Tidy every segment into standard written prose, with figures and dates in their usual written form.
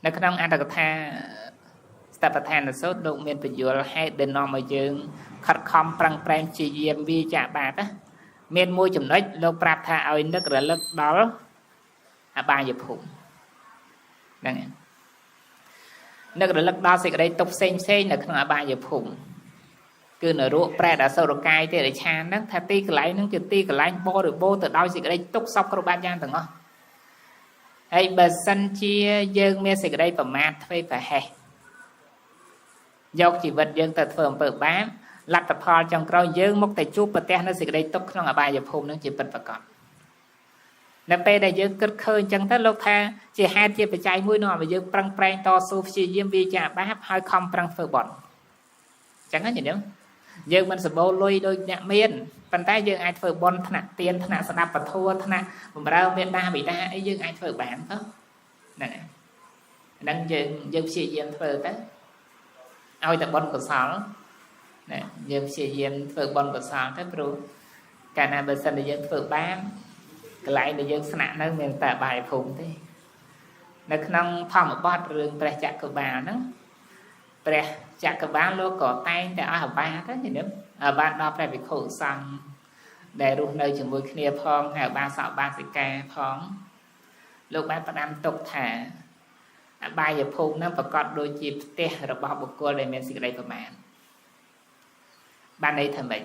នៅក្នុងអត្តកថាស្តបដ្ឋានសោតលោកមានបញ្យល់ហេតុដែលនាំឲ្យយើងខិតខំប្រឹងប្រែងព្យាយាមវាចាបាតមានមួយចំណុចលោកប្រាប់ថាឲ្យនឹករលឹកដល់អបាយភូមិហ្នឹងហើយនឹករលឹកដល់សេចក្តីទុក្ខផ្សេងនៅក្នុងអបាយភូមិគឺនរកប្រែតអសុរកាយទេរិឆានហ្នឹងថាទីកន្លែងហ្នឹងជាទីកន្លែងបរិបូរទៅដោយសេចក្តីទុក្ខសពគ្រប់បែបយ៉ាងទាំងអស់ហើយបើសិនជាយើងមានសេចក្តីប្រមាទធ្វេសប្រហែសយកជីវិតយើងទៅធ្វើអំពើបាបលទ្ធផលចុងក្រោយយើងមកតែជួបប្រទះនៅសេចក្តីទុក្ខក្នុងអបាយភូមិនឹងជាពិតប្រាកដនៅពេលដែលយើងគិតឃើញអញ្ចឹងទៅលោកថាជាហេតុជាបច្ច័យមួយនាំឲ្យយើងប្រឹងប្រែងតស៊ូព្យាយាមវាចាបាបហើយខំប្រឹងធ្វើបុណ្យអញ្ចឹងណាញោមយើងមិនសម្បូរលុយដូចអ្នកមានប៉ុន្តែយើងអាចធ្វើបុណ្យថ្នាក់ទានថ្នាក់ស្ដាប់ពធថ្នាក់បម្រើមេដាបិតាអីយើងអាចធ្វើបានទៅហ្នឹងហ្នឹងយើងព្យាយាមធ្វើទៅឲ្យតែបុណ្យកុសលណាយើងព្យាយាមធ្វើបុណ្យកុសលទៅព្រោះកាលណាបើសិនតែយើងធ្វើបាបកន្លែងដែលយើងស្នាក់នៅមានតែបាយភូមិទេនៅក្នុងធម្មបទរឿងព្រះចក្របាលហ្នឹងព្រះចក្របាលលោកក៏តែងតែអស់អាបាតហ្នឹងញោមអាបាតដល់ព្រះភិក្ខុសង្ឃដែលរស់នៅជាមួយគ្នាផងហើយអាបាសកបាសិកាផងលោកបានផ្ដាំទុកថាអបាយភូមិហ្នឹងប្រកាសដូចជាផ្ទះរបស់បុគ្គលដែលមានសេចក្តីប្រមាទបានន័យថាម៉េច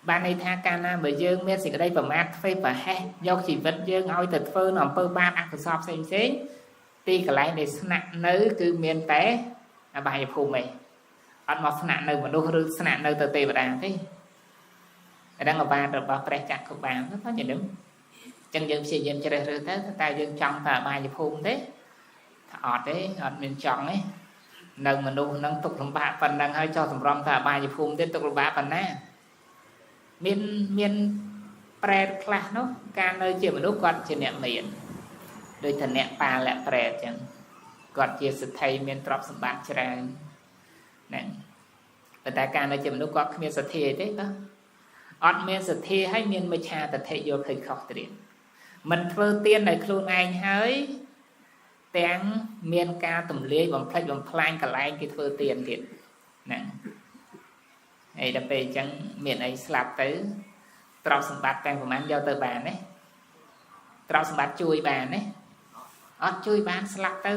បានន័យថាកាលណាបើយើងមានសេចក្តីប្រមាទធ្វេសប្រហែសយកជីវិតយើងឲ្យទៅធ្វើនៅអំពើបាបអកុសលផ្សេងទីកន្លែងដែលស្នាក់នៅគឺមានតែអបាយភូមិឯងអត់មកស្នាក់នៅមនុស្សឬស្នាក់នៅទៅទេវតាទេអាហ្នឹងអាបាតរបស់ព្រះចក្របាលទៅញញឹមអញ្ចឹងយើងព្យាយាមជ្រើសរើសទៅតែយើងចង់តែអបាយភូមិទេថាអត់ទេអត់មានចង់ទេនៅមនុស្សហ្នឹងទុកលំបាកប៉ុណ្ណឹងហើយចោះសម្រំតែអបាយភូមិទេទុកលំបាកប៉ុណ្ណាមានប្រែតខ្លះនោះការនៅជាមនុស្សគាត់ជាអ្នកមានដូចថាអ្នកប៉ាលៈប្រែតអញ្ចឹងគាត់ជាសិទ្ធិមានទ្រព្យសម្បត្តិច្រើនហ្នឹងប៉ុន្តែការនៅជាមនុស្សគាត់គ្មានសទ្ធាទេបាទអត់មានសទ្ធាហើយមានមិច្ឆាទិដ្ឋិយល់ឃើញខុសទៀតមិនធ្វើទានដោយខ្លួនឯងហើយទាំងមានការទម្លាយបំផ្លិចបំផ្លាញកន្លែងគេធ្វើទានទៀតហ្នឹងហើយដល់ពេលអញ្ចឹងមានអីស្លាប់ទៅទ្រព្យសម្បត្តិទាំងប្រមាណយកទៅបានទេទ្រព្យសម្បត្តិជួយបានទេអត់ជួយបានស្លាប់ទៅ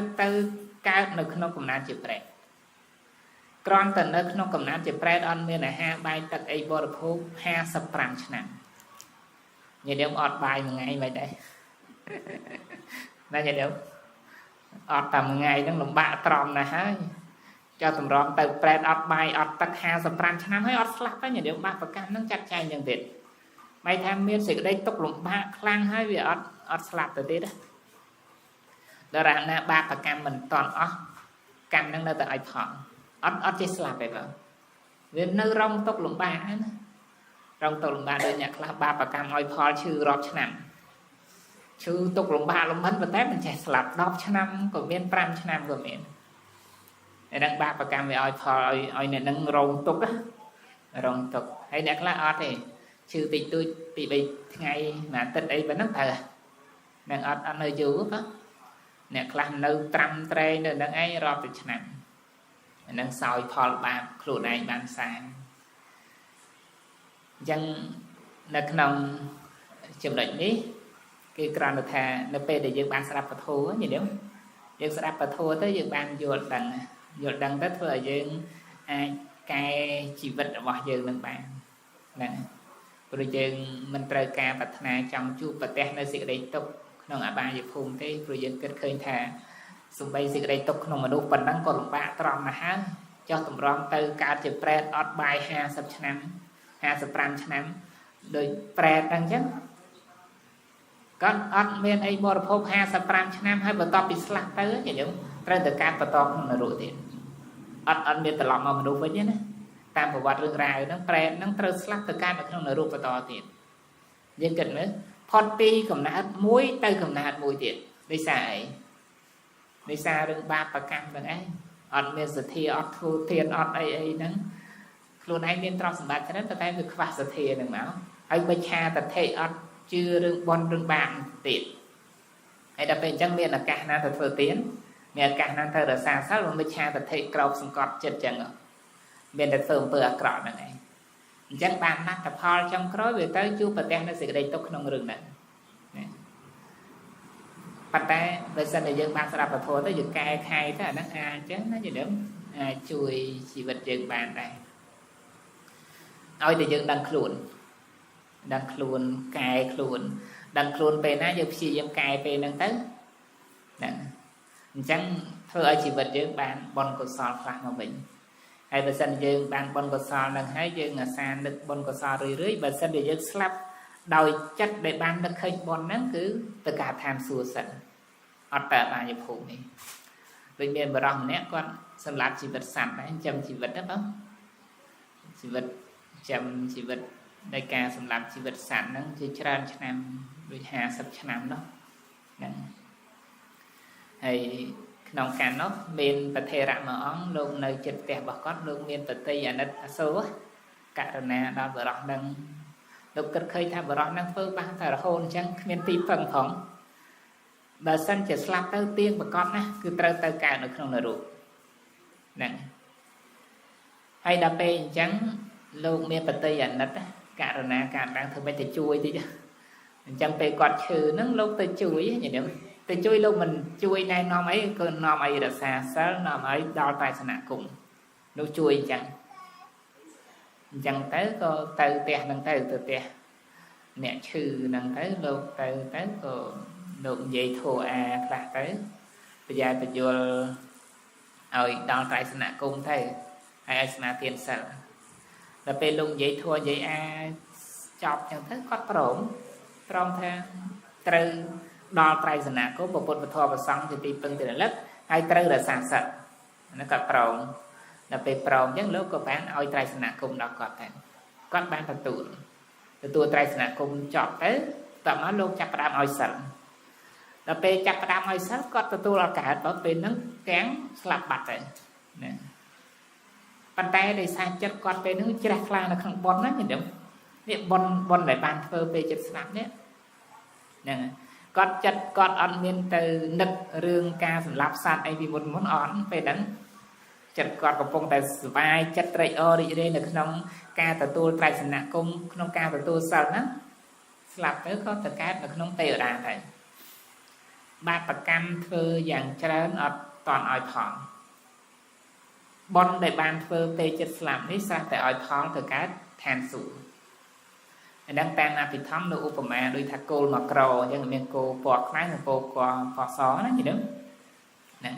កើតនៅក្នុងកំណើតជាប្រេតគ្រាន់តែនៅក្នុងកំណើតជាប្រេតអត់មានអាហារបាយទឹកអីបរិភោគ55ឆ្នាំញ៉ាំអត់បាយមួយថ្ងៃមិនដែរណាញ៉ាំអត់តែមួយថ្ងៃហ្នឹងលំបាកត្រង់ណាស់ហើយចោះតម្រាំទៅប្រេតអត់បាយអត់ទឹក55ឆ្នាំហើយអត់ស្លាប់ទៅញ៉ាំបាបប្រកម្មហ្នឹងចាត់ចែងយ៉ាងទៀតមិនថាមានសេចក្តីទុក្ខលំបាកខ្លាំងហើយវាអត់ស្លាប់ទៅទៀតណាដរាបណាបាបប្រកម្មមិនតន់អស់កម្មហ្នឹងនៅតែឲ្យផលអត់ចេះស្លាប់ទេបងវានៅរងទុក្ខលំបាកណារងទុក្ខលំបាកដូចអ្នកខ្លះបាបប្រកម្មឲ្យផលឈឺរាប់ឆ្នាំឈឺទុក្ខលំបាកលំមិនប៉ុន្តែមិនចេះស្លាប់10ឆ្នាំក៏មាន5ឆ្នាំក៏មានឯហ្នឹងបាបប្រកម្មវាឲ្យផលឲ្យអ្នកហ្នឹងរងទុក្ខរងទុក្ខហើយអ្នកខ្លះអត់ទេឈឺតិចតួច2 3ថ្ងៃមួយអាទិត្យអីប៉ុណ្ណឹងទៅនឹងអត់នៅយូរបងអ្នកខ្លះនៅត្រាំត្រែងនៅនឹងឯងរាប់ទៅឆ្នាំអានឹងសោយផលបាបខ្លួនឯងបានសាងអញ្ចឹងនៅក្នុងចំណុចនេះគឺគ្រាន់តែថានៅពេលដែលយើងបានស្ដាប់ពធញញឹមយើងស្ដាប់ពធទៅយើងបានយល់ដឹងទៅធ្វើឲ្យយើងអាចកែជីវិតរបស់យើងនឹងបានណាព្រោះយើងមិនត្រូវការប្រាថ្នាចង់ជួបប្រទះនៅសេចក្តីទុក្ខក្នុងអបាយភូមិទេព្រោះយើងគិតឃើញថាសំបីសេចក្តីទុក្ខក្នុងមនុស្សប៉ុណ្ណឹងក៏លំបាកត្រង់ណាស់ហើយចោះតម្រង់ទៅកើតជាប្រេតអត់បាយ50ឆ្នាំ55ឆ្នាំដោយប្រេតអញ្ចឹងគាត់អត់មានអីបរិភោគ55ឆ្នាំហើយបន្ទាប់ពីស្លាប់ទៅញញឹមត្រូវទៅកើតបន្តក្នុងនរកទៀតអត់មានត្រឡប់មកមនុស្សវិញទេណាតាមប្រវត្តិរឿងរ៉ាវហ្នឹងប្រេតហ្នឹងត្រូវស្លាប់ទៅកើតនៅក្នុងនរកបន្តទៀតយើងគិតមើលផុតពីកំណើតមួយទៅកំណើតមួយទៀតដោយសារអីដោយសាររឿងបាបប្រកម្មហ្នឹងឯងអត់មានសទ្ធាអត់ធ្វើទានអត់អីហ្នឹងខ្លួនឯងមានទ្រព្យសម្បត្តិច្រើនតែវាខ្វះសទ្ធាហ្នឹងមកហើយបិឆាតថេអត់ជឿរឿងបន់រឿងបាបទៀតហើយដល់ពេលអញ្ចឹងមានឱកាសណាទៅធ្វើទាន មានឱកាសណាទៅរសាសិលមិនឆាតថេក្របសង្កត់ចិត្តចឹងមានតែធ្វើអំពើអាក្រក់ហ្នឹងឯងអញ្ចឹងបានណាស់តផលចុងក្រោយវាទៅជួបប្រទះនៅសេចក្តីទុក្ខក្នុងរឿងហ្នឹងប៉ុន្តែបើសិនតែយើងបានស្ដាប់ពធទៅយើងកែខៃទៅអាហ្នឹងអញ្ចឹងណាយល់អាចជួយជីវិតយើងបានដែរឲ្យតែយើងដឹងខ្លួនកែខ្លួនដឹងខ្លួនពេលណាយើងព្យាយាមកែពេលហ្នឹងទៅហ្នឹងអញ្ចឹងធ្វើឲ្យជីវិតយើងបានបុណ្យកុសលខ្លះមកវិញហើយបើសិនយើងបានបុណ្យកុសលហ្នឹងហើយយើងអាសានឹកបុណ្យកុសលរឿយបើសិនតែយើងស្លាប់ដោយចិត្តដែលបាននឹកឃើញបុណ្យហ្នឹងគឺទៅការឋានសួគ៌សិនអត់ទៅអបាយភូមិនេះដូចមានបរិសម្នាក់គាត់សម្លាប់ជីវិតសត្វដែរចាំជីវិតណាបងជីវិតចាំជីវិតនៃការសម្លាប់ជីវិតសត្វហ្នឹងជាច្រើនឆ្នាំដូច50ឆ្នាំនោះហ្នឹងហើយក្នុងកាលនោះមានប្រធេរៈមួយអង្គលោកនៅចិត្តផ្ទះរបស់គាត់លោកមានបតីអាណិតអាសូរករណាដល់បរិសហ្នឹងលោកគិតឃើញថាបរិសហ្នឹងធ្វើបាសតែរហូតអញ្ចឹងគ្មានទីពឹងផងបើសិនជាស្លាប់ទៅទៀងប្រកបណាគឺត្រូវទៅកើតនៅក្នុងនរកហ្នឹងហើយដល់ពេលអញ្ចឹងលោកមានបតីអាណិតករណាការឡើងធ្វើម៉េចទៅជួយតិចអញ្ចឹងពេលគាត់ឈឺហ្នឹងលោកទៅជួយញញឹមទៅជួយលោកមិនជួយណែនាំអីក៏នាំអីរសាសិលនាំអីដល់តែសនៈគុំលោកជួយអញ្ចឹងទៅក៏ទៅផ្ទះហ្នឹងទៅផ្ទះអ្នកឈឺហ្នឹងទៅលោកទៅក៏លោកនិយាយធោអាខ្លះទៅប្រយ័ត្នបញ្យលឲ្យដល់ត្រៃសនៈគុំទៅហើយឲ្យស្មាទានសិលដល់ពេលលោកនិយាយធោនិយាយអាចប់ចឹងទៅគាត់ព្រមថាត្រូវដល់ត្រៃសនៈគុំពុទ្ធពធប្រសង្ឃជាទីពឹងទីរលឹកហើយត្រូវរសាសិទ្ធហ្នឹងគាត់ព្រមដល់ពេលព្រមចឹងលោកក៏បានឲ្យត្រៃសនៈគុំដល់គាត់ទៅគាត់បានទទួលត្រៃសនៈគុំចប់ទៅតមកលោកចាប់ផ្ដើមឲ្យសិលដល់ពេលចាប់ផ្ដើមឲ្យសិលគាត់ទទួលឱកាសដល់ពេលហ្នឹងទាំងស្លាប់បាត់ទៅណាប៉ុន្តែដោយសារចិត្តគាត់ពេលហ្នឹងជ្រះថ្លានៅក្នុងបុណ្យហ្នឹងញ៉ឹមនេះបុណ្យដែលបានធ្វើពេលចិត្តស្លាប់នេះហ្នឹងគាត់ចិត្តគាត់អត់មានទៅនឹករឿងការសម្លាប់សត្វអីពីមុនអត់ពេលហ្នឹងចិត្តគាត់កំពុងតែសុបាយចិត្តត្រេកអររីករាយនៅក្នុងការទទួលត្រៃសនៈគុំក្នុងការទទួលសិលហ្នឹងស្លាប់ទៅក៏ទៅកើតនៅក្នុងទេវតាដែរបាបកម្មធ្វើយ៉ាងច្រើនអត់តន់ឲ្យផលបុណ្យដែលបានធ្វើពេលចិត្តស្លាប់នេះស្រះតែឲ្យផលទៅកើតឋានសួគ៌អាហ្នឹងតាមអភិធម្មនៅឧបមាដូចថាគោលមកក្រអញ្ចឹងមានគោពណ៌ខ្មៅនិងគោពណ៌សណាយល់ហ្នឹង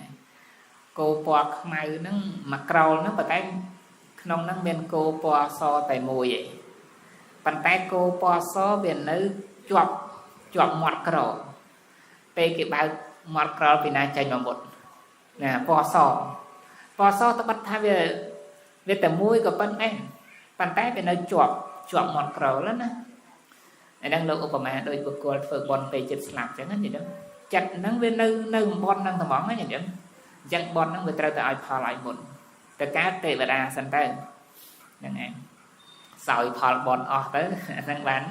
គោពណ៌ខ្មៅហ្នឹងមកក្រហ្នឹងប៉ុន្តែក្នុងហ្នឹងមានគោពណ៌សតែមួយឯងប៉ុន្តែគោពណ៌សវានៅជាប់មាត់ក្រពេលគេបើកមាត់ក្រពីណាចេញមកមុតណាពណ៌សទៅបាត់ថាវាតែមួយក៏ប៉ុណ្ណេះប៉ុន្តែវានៅជាប់មាត់ក្រលណាអាហ្នឹងលោកឧបមាដូចបុគ្គលធ្វើបន់ពេលចិត្តស្លាប់អញ្ចឹងណាយល់ចិត្តហ្នឹងវានៅបន់ហ្នឹងត្មងណាយល់អញ្ចឹងបន់ហ្នឹងវាត្រូវតែឲ្យផលឲ្យមុនទៅកើតទេវតាសិនទៅហ្នឹងឯងសោយផលបន់អស់ទៅអាហ្នឹងបាន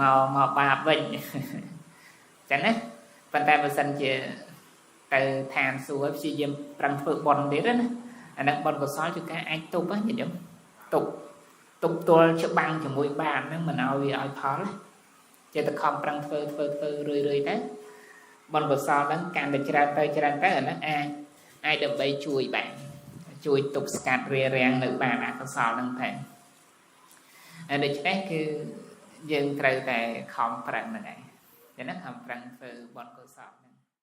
មកបាបវិញអញ្ចឹងណាប៉ុន្តែបើសិនជាទៅឋានសួគ៌ព្យាយាមប្រឹងធ្វើបន់ទៀតណាអាហ្នឹងបន់កុសលជាការអាចទប់ណាយល់ទប់ទល់ច្បាំងជាមួយបាបហ្នឹងមិនឲ្យវាឲ្យផលចេះតែខំប្រឹងធ្វើរឿយទៅបុណ្យកុសលហ្នឹងកាន់តែច្រើនទៅអាហ្នឹងអាចដើម្បីជួយបានជួយទប់ស្កាត់រារាំងនៅបាបអកុសលហ្នឹងផងហើយដូច្នេះគឺយើងត្រូវតែខំប្រឹងហ្នឹងឯងចឹងណាខំប្រឹងធ្វើបុណ្យកុសល